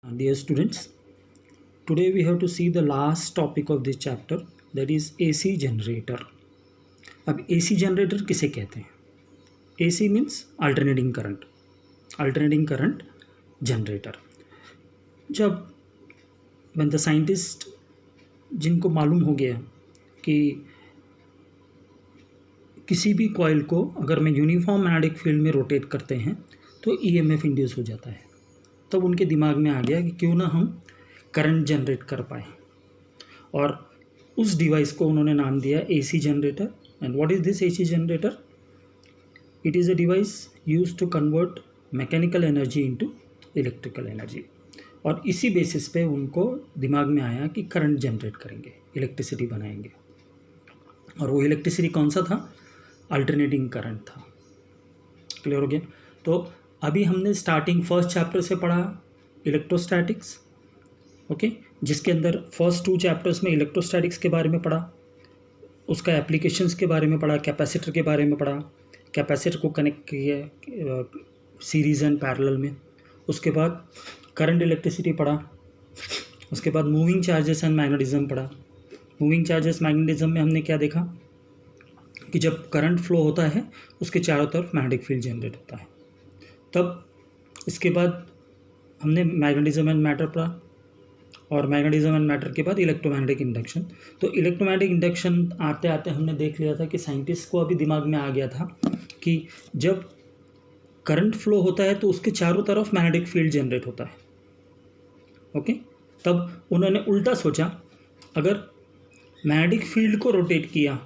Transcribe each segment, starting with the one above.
Dear students, today we have to see the last topic of this chapter, that is AC generator. अब AC generator किसे कहते हैं? AC means alternating current generator. जब when the scientist जिनको मालूम हो गया कि किसी भी कॉइल को अगर मैं यूनिफॉर्म मैग्नेटिक फील्ड में रोटेट करते हैं तो EMF इंड्यूस हो जाता है, तब उनके दिमाग में आ गया कि क्यों ना हम करंट जनरेट कर पाए, और उस डिवाइस को उन्होंने नाम दिया AC generator. And what is this AC generator? It is a device used to convert mechanical energy into electrical energy. और इसी बेसिस पे उनको दिमाग में आया कि करंट जनरेट करेंगे, इलेक्ट्रिसिटी बनाएंगे. और वो इलेक्ट्रिसिटी कौन सा था? अल्टरनेटिंग करंट था. क्लियर हो गया? तो अभी हमने स्टार्टिंग फर्स्ट चैप्टर से पढ़ा इलेक्ट्रोस्टैटिक्स, ओके, जिसके अंदर फर्स्ट 2 चैप्टर्स में इलेक्ट्रोस्टैटिक्स के बारे में पढ़ा, उसका एप्लीकेशंस के बारे में पढ़ा, कैपेसिटर के बारे में पढ़ा, कैपेसिटर को कनेक्ट किया सीरीज़ एंड पैरेलल में. उसके बाद करंट इलेक्ट्रिसिटी पढ़ा. उसके बाद मूविंग चार्जेस एंड मैग्नेटिज्म पढ़ा. मूविंग चार्जेस मैग्नेटिज्म में हमने क्या देखा कि जब करंट फ्लो होता है उसके चारों तरफ मैग्नेटिक फील्ड जनरेट होता है. तब इसके बाद हमने मैग्नेटिज्म एंड मैटर पढ़ा, और मैग्नेटिज्म एंड मैटर के बाद इलेक्ट्रोमैग्नेटिक इंडक्शन. तो इलेक्ट्रोमैग्नेटिक इंडक्शन आते आते हमने देख लिया था कि साइंटिस्ट को अभी दिमाग में आ गया था कि जब करंट फ्लो होता है तो उसके चारों तरफ मैग्नेटिक फील्ड जनरेट होता है. ओके, तब उन्होंने उल्टा सोचा, अगर मैग्नेटिक फील्ड को रोटेट किया,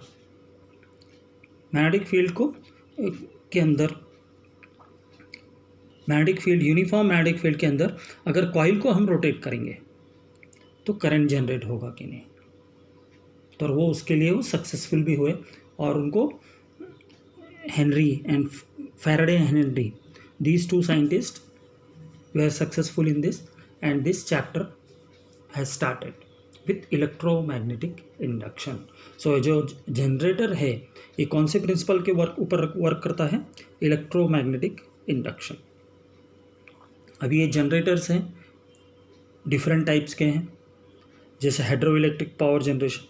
मैग्नेटिक फील्ड को के अंदर magnetic field, uniform magnetic field के अंदर अगर कॉइल को हम रोटेट करेंगे तो करंट जनरेट होगा कि नहीं. तो वो उसके लिए वो सक्सेसफुल भी हुए, और उनको Henry and Faraday and Henry, these 2 scientist we are successful in this, and this chapter has started with electromagnetic induction. So जो जनरेटर है ये कौन से प्रिंसिपल के ऊपर वर्क करता है? Electromagnetic induction. अभी ये जनरेटर्स हैं, डिफरेंट टाइप्स के हैं, जैसे hydro electric power generation,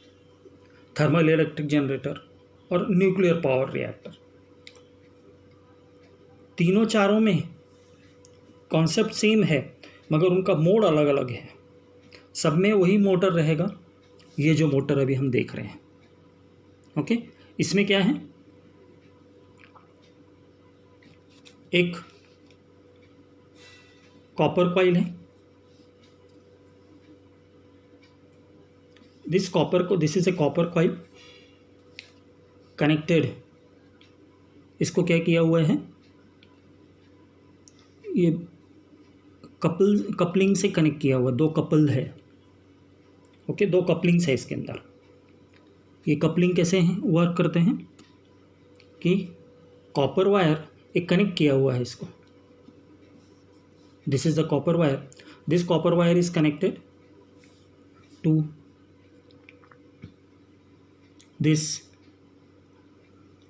thermal electric generator और न्यूक्लियर पावर रिएक्टर. तीनों चारों में कॉन्सेप्ट सेम है, मगर उनका मोड अलग अलग है. सब में वही मोटर रहेगा, ये जो मोटर अभी हम देख रहे हैं. ओके, इसमें क्या है? एक कॉपर कॉइल है. This is a copper coil connected. इसको क्या किया हुआ है? ये कपलिंग से कनेक्ट किया हुआ, 2 कपल है. ओके, 2 कपलिंग्स है इसके अंदर. ये कपलिंग कैसे हैं वर्क करते हैं कि कॉपर वायर एक कनेक्ट किया हुआ है इसको. This is the copper wire. This copper wire is connected to this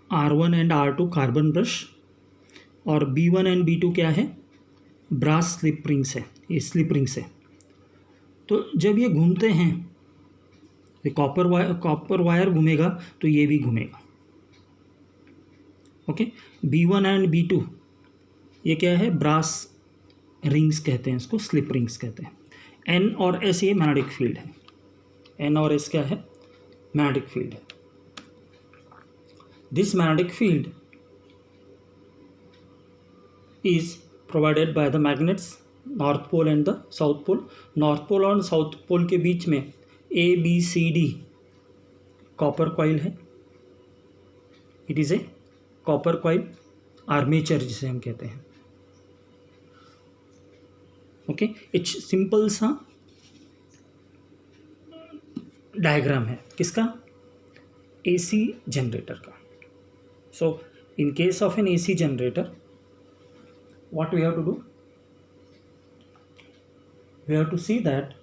R1 and R2 carbon brush, और B1 and B2 क्या है? ब्रास स्लिप रिंग्स है. ये स्लिप रिंग्स है. तो जब ये घूमते हैं, ये कॉपर वायर घूमेगा तो ये भी घूमेगा. ओके, B1 and B2 ये क्या है? ब्रास रिंग्स कहते हैं इसको, स्लिप रिंग्स कहते हैं. N और S ये मैग्नेटिक फील्ड है. N और S क्या है? मैग्नेटिक फील्ड है. This magnetic field is provided by the magnets north pole and the south pole. North pole और साउथ पोल के बीच में ABCD कॉपर कॉइल है. It is a copper coil armature जिसे हम कहते हैं. ओके, एक सिंपल सा डायग्राम है किसका? AC जनरेटर का. So in case of an AC generator, what we have to do? We have to see that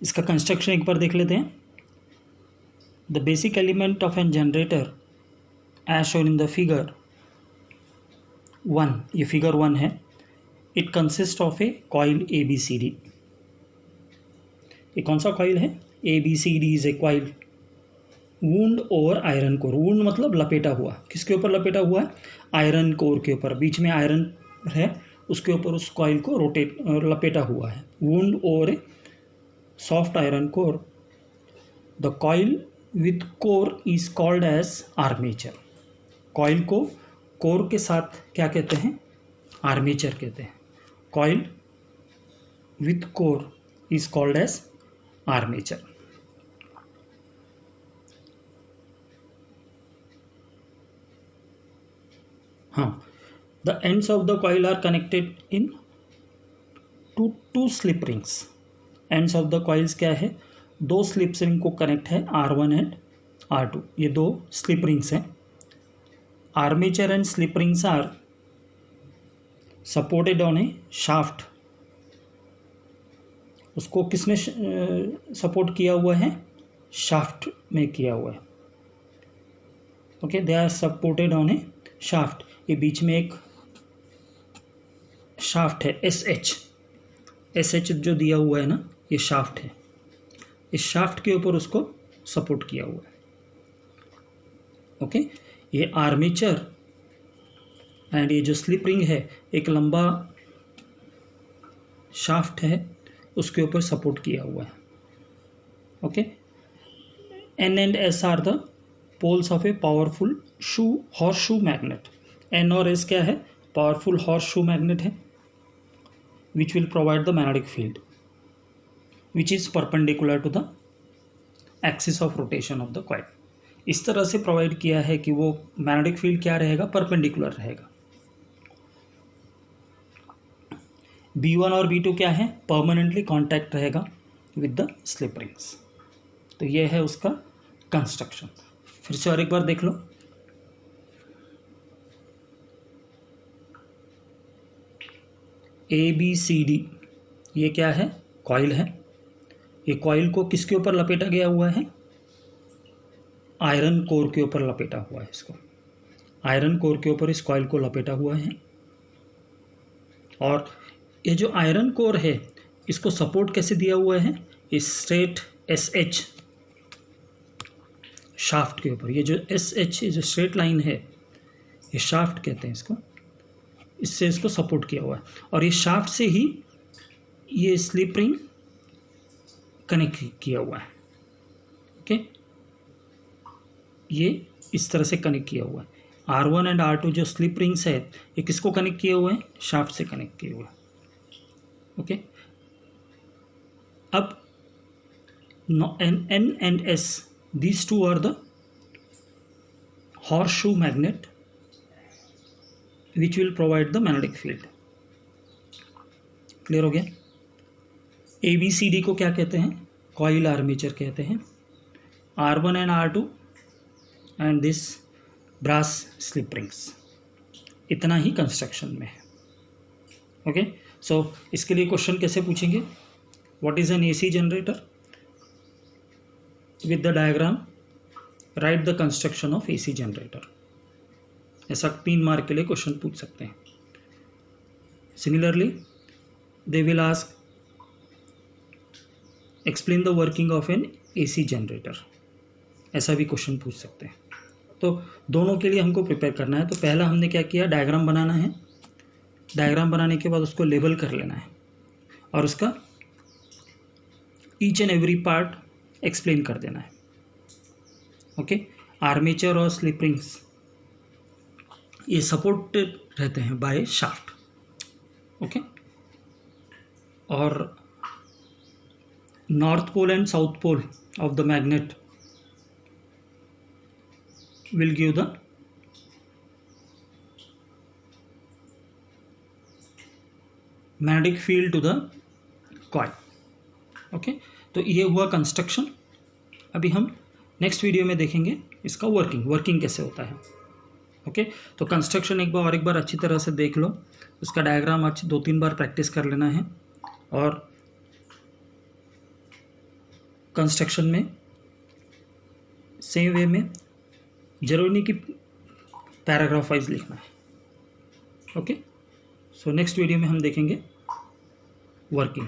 इसका कंस्ट्रक्शन एक बार देख लेते हैं. The basic element of a generator as shown in the figure 1, ये figure 1 है। It consist of a coil ABCD। ये कौन सा कॉइल है? ABCD is a coil wound over iron core. Wound मतलब लपेटा हुआ, किसके ऊपर लपेटा हुआ है? आयरन कोर के ऊपर, बीच में आयरन है, उसके ऊपर उस कॉइल को रोटेट लपेटा हुआ है। Wound over a soft iron core. The coil with core is called as armature. Coil को कोर के साथ क्या कहते हैं? आर्मेचर कहते हैं। Coil with core is called as armature. हाँ, the ends of the coil are connected in two slip rings. Ends of the coils क्या है? 2 स्लिप रिंग को कनेक्ट है, R1 एंड R2। ये 2 स्लिप रिंग्स हैं। Armature and slip rings are supported on a shaft. उसको किसने support किया हुआ है? शाफ्ट में किया हुआ है। Okay, they are supported on a shaft. ये बीच में एक शाफ्ट है, SH जो दिया हुआ है ना, ये शाफ्ट है। इस शाफ्ट के ऊपर उसको सपोर्ट किया हुआ है। ओके, ये आर्मेचर एंड ये जो स्लिप रिंग है, एक लंबा शाफ्ट है, उसके ऊपर सपोर्ट किया हुआ है। Okay, N and S are the poles of a powerful horseshoe magnet. N और S क्या है? पावरफुल हॉर्स शू मैग्नेट है, which will provide the magnetic field which is perpendicular to the axis of rotation of the coil. इस तरह से provide किया है कि वो मैग्नेटिक फील्ड क्या रहेगा? परपेंडिकुलर रहेगा। B1 और B2 क्या है? परमानेंटली कॉन्टैक्ट रहेगा विद द स्लिप रिंग्स। तो ये है उसका कंस्ट्रक्शन। फिर से और एक बार देख लो। ABCD ये क्या है? कॉइल है। ये कॉइल को किसके ऊपर लपेटा गया हुआ है? आयरन कोर के ऊपर लपेटा हुआ है। इसको आयरन कोर के ऊपर इस कॉइल को लपेटा हुआ है। और ये जो आयरन कोर है, इसको सपोर्ट कैसे दिया हुआ है? इस स्ट्रेट SH शाफ्ट के ऊपर। ये जो SH जो स्ट्रेट लाइन है, ये शाफ्ट कहते हैं इसको, इससे इसको सपोर्ट किया हुआ है। और ये शाफ्ट से ही ये स्लिप रिंग कनेक्ट किया हुआ है। ओके, ये इस तरह से कनेक्ट किया हुआ है। R1 एंड R2 जो स्लिप रिंग्स है, ये किसको कनेक्ट किए हुए हैं? शाफ्ट से कनेक्ट किए हुए हैं। ओके, अब N and S, these two are the horseshoe magnet which will provide the magnetic field। Clear हो गया? ABCD को क्या कहते हैं? कॉइल आर्मेचर कहते हैं। R1 and R2 and this brass slip rings. इतना ही कंस्ट्रक्शन में है। ओके, सो इसके लिए क्वेश्चन कैसे पूछेंगे? What is an AC generator? With the diagram write the construction of AC generator. ऐसा 3 मार्क के लिए क्वेश्चन पूछ सकते हैं। Similarly they will ask explain the working of an AC generator. ऐसा भी क्वेश्चन पूछ सकते हैं। तो दोनों के लिए हमको प्रिपेयर करना है। तो पहला हमने क्या किया? डायग्राम बनाना है। डायग्राम बनाने के बाद उसको लेबल कर लेना है और उसका each and every part explain कर देना है। ओके, आर्मेचर और स्लिप रिंग्स ये सपोर्टेड रहते हैं बाय शाफ्ट। ओके, और north pole and south pole of the magnet will give the magnetic field to the coil। Okay, तो ये हुआ कंस्ट्रक्शन। अभी हम नेक्स्ट वीडियो में देखेंगे इसका वर्किंग कैसे होता है। ओके, तो कंस्ट्रक्शन एक बार अच्छी तरह से देख लो। उसका डायग्राम अच्छी 2-3 बार प्रैक्टिस कर लेना है। और कंस्ट्रक्शन में सेम वे में जरूरी नहीं कि पैराग्राफ वाइज लिखना है। ओके, सो नेक्स्ट वीडियो में हम देखेंगे वर्किंग।